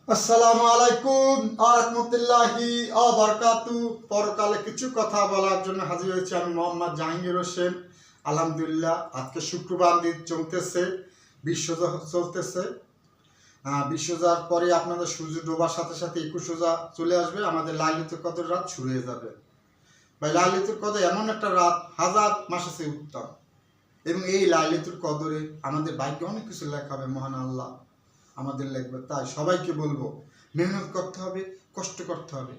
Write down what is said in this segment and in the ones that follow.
আসসালামু আলাইকুম ওয়া রাহমাতুল্লাহি ওয়া বারাকাতুহু। পরকালে কিছু কথা বলার জন্য হাজির হয়েছি আমি মোহাম্মদ জাহাঙ্গীর হোসেন। আলহামদুলিল্লাহ, আজকে শুক্রবার দিন চলতেছে, বিশ্বজা চলতেছে। বিশ্বজার পরে আপনাদের সূর্য ডোবার সাথে সাথে 21 রোজা চলে আসবে, আমাদের লাইলাতুল কদর রাত শুরু হয়ে যাবে। ভাই, লাইলাতুল কদর এমন একটা রাত হাজার মাসের চেয়ে উত্তম, এবং এই লাইলাতুল কদরে আমাদের ভাগ্যে অনেক কিছু লেখা হবে। মহান আল্লাহ আমাদের লিখবে। তাই সবাইকে বলবো, মেহনত করতে হবে, কষ্ট করতে হবে।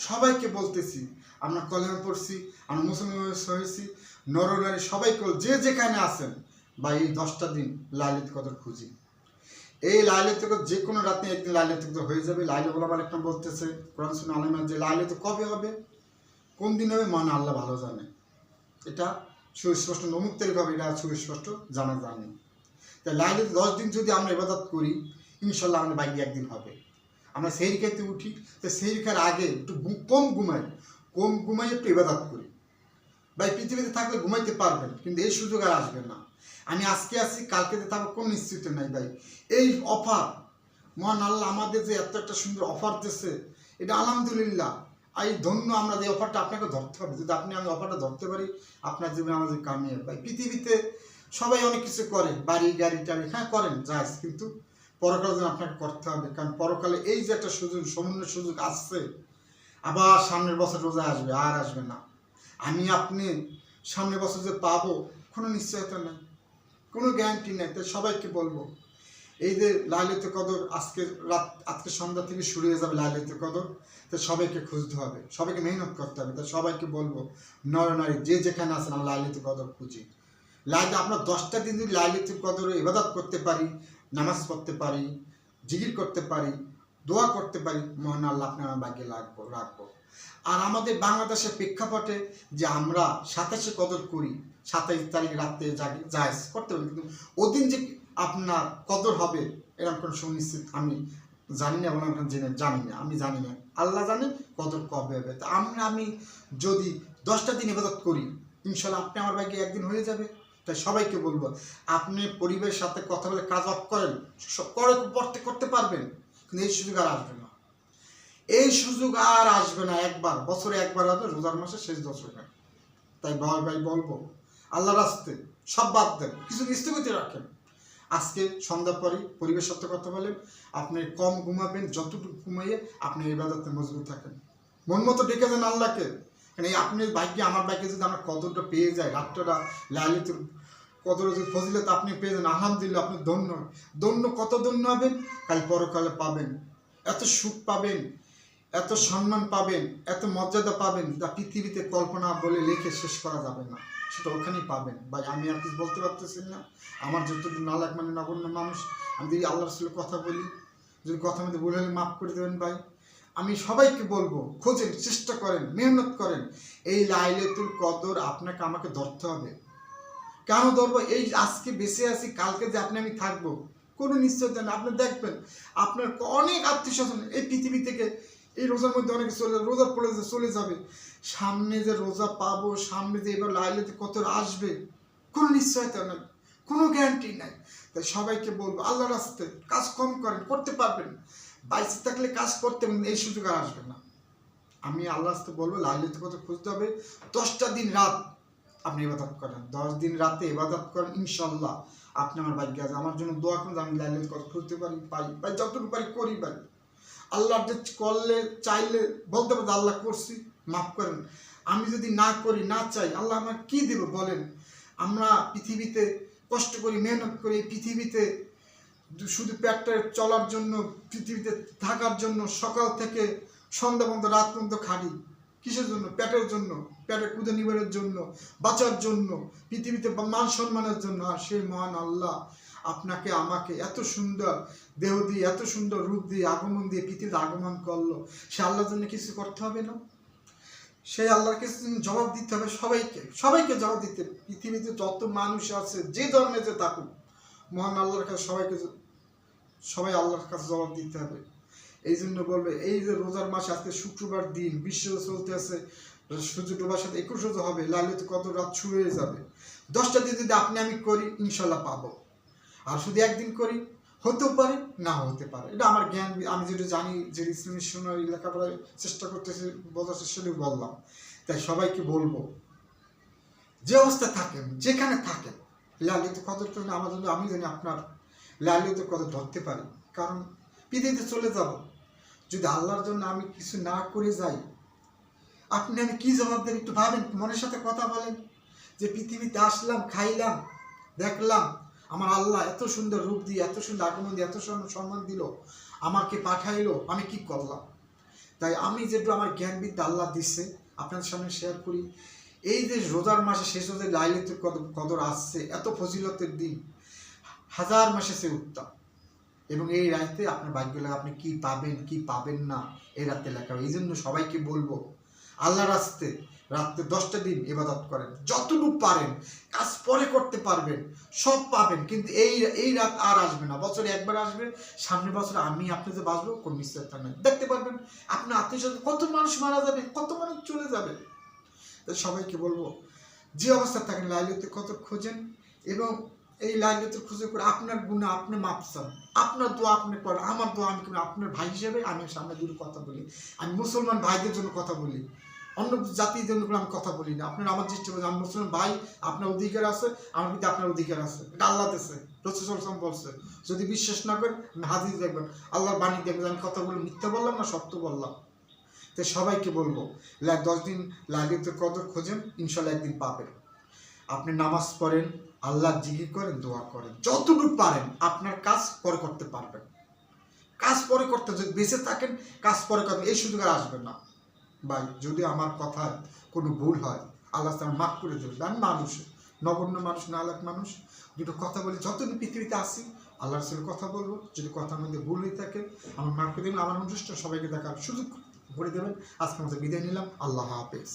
সবাইকে বলতেছি, আমরা কলেমা পড়ছি, আমরা মুসলমান হয়েছি, নরনারী সবাইকে যে যেখানে আছেন বা এই 10টা দিন লাইলাতুল কদর খুঁজি। এই লাইলাতুল কদর যে কোনো রাতে একদিন লাইলাতুল কদর হয়ে যাবে। লাইলাতুল ওলামা একটা বলতেছে কোরআন সুন্নাহ আলেমরা যে লাইলাতুল কবে হবে, কোন দিন হবে, মহান আল্লাহ ভালো জানে। এটা সুস্পষ্ট নমুক তারিখ হবে, এটা সুস্পষ্ট জানা জানি। তাই লাইলাতুল 10 দিন যদি আমরা ইবাদত করি, ইনশাল্লাহ আমাদের ভাগ্যে একদিন হবে। আমরা সেহরি খেতে উঠি, তো সেহরি খাওয়ার আগে একটু কম ঘুমাই একটু ইবাদত করি। ভাই, পৃথিবীতে থাকলে ঘুমাইতে পারবেন, কিন্তু এই সুযোগ আর আসবে না। আমি আজকে আসি, কালকে থাকবো কোনো নিশ্চিত নাই। ভাই, এই অফার মহান আল্লাহ আমাদের যে এত একটা সুন্দর অফার দিচ্ছে, এটা আলহামদুলিল্লাহ। এই ধন্য আমরা যে অফারটা আপনাকে ধরতে হবে। যদি আমি অফারটা ধরতে পারি, আপনার জীবনে আমাদের কামিয়ে। ভাই, পৃথিবীতে সবাই অনেক কিছু করে, বাড়ি গাড়ি টাড়ি, হ্যাঁ করেন যায়, কিন্তু পরকালে যেন আপনাকে করতে হবে। কারণ পরকালে এই যে একটা সুযোগ, সমুন্নের সুযোগ আসছে, আবার সামনের বছর রোজা আসবে, আর আসবে না। আপনি সামনের বছর যে পাবো কোনো নিশ্চয়তা নেই, কোনো গ্যারান্টি নেই। তাই সবাইকে বলবো, এই যে লাইলাতুল কদর আজকে সন্ধ্যা থেকে শুরু হয়ে যাবে লাইলাতুল কদর। তো সবাইকে খুঁজতে হবে, সবাইকে মেহনত করতে হবে। তাই সবাইকে বলবো, নরনারী যে যেখানে আছেন, আমরা লাইলাতুল কদর খুঁজি। আপনার 10টা দিন যদি লাইলাতুল কদরে ইবাদত করতে পারি, নামাজ পড়তে পারি, জিকির করতে পারি, দোয়া করতে পারি, মহান আল্লাহ আপনি আমার ভাগ্যে রাখবো। আর আমাদের বাংলাদেশের প্রেক্ষাপটে যে আমরা 27 কদর করি, 27 তারিখ রাত্রে জায়েজ করতে পারি, কিন্তু ওদিন যে আপনার কদর হবে এরকম কোনো সুনিশ্চিত আমি জানি না, এবং জানি না, আমি জানি না, আল্লাহ জানে কদর কবে হবে। তা আমি যদি 10টা দিন ইবাদত করি, ইনশাল্লাহ আপনি আমার ভাগ্যে একদিন হয়ে যাবে। তাই সবাইকে বলবো, আপনি পরিবারের সাথে কথা বলে কাজ অফ করেন, করতে পারবেন, কিন্তু এই সুযোগ আর আসবে না। এই সুযোগ আর আসবে না। বছরে একবার হবে, রোজার মাসে শেষ 10 টাকা। তাই ভাই বলবো, আল্লাহ রাস্তে সব বাদ দেন, কিছু স্থগিত রাখেন। আজকে সন্ধ্যা পরে পরিবেশ সাথে কথা বলেন, আপনি কম ঘুমাবেন, যতটুকু ঘুমাইয়ে আপনি ইবাদতে মজবুত থাকেন, মন মতো ডেকে দেন আল্লাহকে। কারণ আপনি ভাগ্যে, আমার ভাগ্যে যদি আমরা কদরটা পেয়ে যাই, রাতটা লাইলাতুল কদর যদি ফজিলত আপনি পেয়ে যান, আলহামদুলিল্লাহ, আপনি ধন্য কত ধন্য হবেন। কাল পরকালে পাবেন এত সুখ পাবেন, এত সম্মান পাবেন, এত মর্যাদা পাবেন, যা পৃথিবীতে কল্পনা বলে লিখে শেষ করা যাবে না। সেটা ওখানেই পাবেন। ভাই, আমি আর কিছু বলতে পারতেছি না। আমার যতটুকু নালাক মানে নগণ্য মানুষ, আমি যদি আল্লাহ রাসূলের কথা বলি, যদি কথা মধ্যে ভুল হলে মাফ করে দেবেন। ভাই, আমি সবাইকে বলবো, খোঁজেন, চেষ্টা করেন, মেহনত করেন। এই লাইলাতুল কদর আপনাকে আমাকে ধরতে হবে। কেন ধরবো? এই আজকে বেঁচে আছি, কালকে যে আমি থাকবো কোনো নিশ্চয়তা নেই। আপনি দেখবেন আপনার অনেক আত্মীয় স্বজন এই পৃথিবী থেকে এই রোজার মধ্যে অনেকে রোজার পড়ে চলে যাবে। সামনে যে রোজা পাবো, সামনে যে এবার লাইলাতুল কদর আসবে, কোনো নিশ্চয়তা নেই, কোনো গ্যারান্টি নাই। তাই সবাইকে বলবো, আল্লাহর রাস্তায় কাজ কম করেন, করতে পারবেন, বাইসে থাকলে কাজ করতে পারবেন, এই সুযোগ আর আসবে না। আমি আল্লাহর রাস্তায় বলবো, লাইলাতুল কদর খুঁজতে হবে। 10টা দিন রাত আপনি ইবাদত করেন, 10 দিন রাতে ইবাদত করেন, ইনশাল্লাহ আপনি আমার ভাগ্যে আছে। আমার জন্য দোয়া করুন, আমি লাইলাতুল কদর খুঁজতে পারি, ভাই যতটুকু পারি করি। ভাই, আল্লাহ যে করলে চাইলে বলতে পারবে আল্লাহ করছি, মাফ করেন। আমি যদি না করি, না চাই, আল্লাহ আমার কি দেব বলেন? আমরা পৃথিবীতে কষ্ট করি, মেহনত করি, পৃথিবীতে শুধু পেটটা চলার জন্য, পৃথিবীতে থাকার জন্য সকাল থেকে সন্ধ্যা পর্যন্ত, রাত পর্যন্ত খাটি। কিসের জন্য? পেটের জন্য, পেটের ক্ষুধা নিবারের জন্য, বাঁচার জন্য, পৃথিবীতে মান সম্মানের জন্য। আর সেই মহান আল্লাহ আপনাকে আমাকে এত সুন্দর দেহ দিয়ে, এত সুন্দর রূপ দিয়ে, আগমন দিয়ে পৃথিবীতে আগমন করলো। সে আল্লাহর জন্য কিছু করতে হবে না? সেই আল্লাহর কাছে জবাব দিতে হবে। সবাইকে জবাব দিতে। পৃথিবীতে যত মানুষ আছে, যে ধর্মে যে থাকুক, মহান আল্লাহর কাছে সবাই আল্লাহর কাছে জবাব দিতে হবে। এই জন্য বলবে, এই যে রোজার মাসে আজকে শুক্রবার দিন, বিশ্ব চলতে আছে, সূর্য ডোবার সাথে 21 রোজা হবে, লাইলাতুল কদর রাত শুরু হয়ে যাবে। 10টা দিন যদি আমি করি, ইনশাল্লাহ পাবো। আর শুধু একদিন করি, হতেও পারে, না হতে পারে। এটা আমার জ্ঞান, আমি যেটা জানি, যে ইসলামী শোনার লেখাপড়ায় চেষ্টা করতেছি, বোঝার চেষ্টা বললাম। তাই সবাইকে বলবো, যে অবস্থায় থাকেন, যেখানে থাকেন, লালিত কদর তো আমার জন্য, আমি জানি আপনার লালিত কদর ধরতে পারি। কারণ পৃথিবীতে চলে যাব, যদি আল্লাহর জন্য আমি কিছু না করে যাই, আপনি আমি কি জবাব দেন? একটু ভাবেন, মনের সাথে কথা বলেন, যে পৃথিবীতে আসলাম, খাইলাম, দেখলাম, আমার আল্লাহ এত সুন্দর রূপ দিয়ে, এত সুন্দর আগমন দিয়ে, এত সম্মান দিল, আমাকে পাঠাইলো, আমি কি করলাম? তাই আমি যেটু আমার জ্ঞান বিদ্যা আল্লাহ দিচ্ছে আপনাদের সামনে শেয়ার করি। এই যে রোজার মাসে শেষ হতে লাইলাতুল কদর আসছে, এত ফজিলতের দিন, হাজার মাসে সে উত্তম। এবং এই রাতে আপনার ভাগ্য লাগে, আপনি কি পাবেন কি পাবেন না এই রাতে লেখা। এই জন্য সবাইকে বলবো, আল্লাহর রাস্তে রাত্রে 10টা দিন ইবাদত করেন, যতটুকু পারেন। কাজ পরে করতে পারবেন, সব পাবেন, কিন্তু এই রাত আর আসবে না। বছরে একবার আসবে, সামনের বছর আমি আপনি যে বাঁচবো কোন নিশ্চয়তা নেই। দেখতে পারবেন আপনার আত্মীয় স্বজন কত মানুষ মারা যাবে, কত মানুষ চলে যাবে। তাই সবাইকে বলবো, যে অবস্থা থাকেন লাইলাতুল কদর খোঁজেন, এবং এই লাইলাতুল খুঁজে করে আপনার গুনাহ আপনি মাপ চান, আপনার দোয়া আপনি করেন, আমার দোয়া আমি করি। আপনার ভাই হিসেবে আমি সামনে দূরে কথা বলি, আমি মুসলমান ভাইদের জন্য কথা বলি, অন্য জাতির জন্য আমি কথা বলি না। আপনার আমার দৃষ্টি বলছে, আমি মুসলমান ভাই, আপনার অধিকার আছে, আমার প্রতি আপনার অধিকার আছে। এটা আল্লাহ দিয়েছে, রাসূল সাল্লাল্লাহু আলাইহি ওয়াসাল্লাম বলছে। যদি বিশ্বাস না করেন, আমি হাদিস দেখবেন, আল্লাহর বাণী দেখবেন, আমি কথা বলে মিথ্যা বললাম না সত্য বললাম। তো সবাইকে বলবো, 10 দিন লাইলাতুল কদর খোঁজেন, ইনশাল্লাহ একদিন পাবেন। আপনি নামাজ পড়েন, আল্লাহ জিকির করেন, দোয়া করেন, যতটুকু পারেন। আপনার কাজ পরে করতে পারবেন, কাজ পরে করতে, যদি বেঁচে থাকেন কাজ পরে করবেন, এই সুযোগ আর আসবে না। ভাই, যদি আমার কথায় কোনো ভুল হয়, আল্লাহ তাআলা মাফ করে দেবেন। আমি মানুষ, নগণ্য মানুষ, নালাক মানুষ, দুটো কথা বলি, যতদিন পৃথিবীতে আসি আল্লাহর সাথে কথা বলবো। যদি কথার মধ্যে ভুল হয়ে থাকে আমার মাফ করে দেবেন। আমার অনুষ্ঠান সবাইকে দেখার সুযোগ করে দেবেন। আজকের মতো বিদায় নিলাম। আল্লাহ হাফেজ।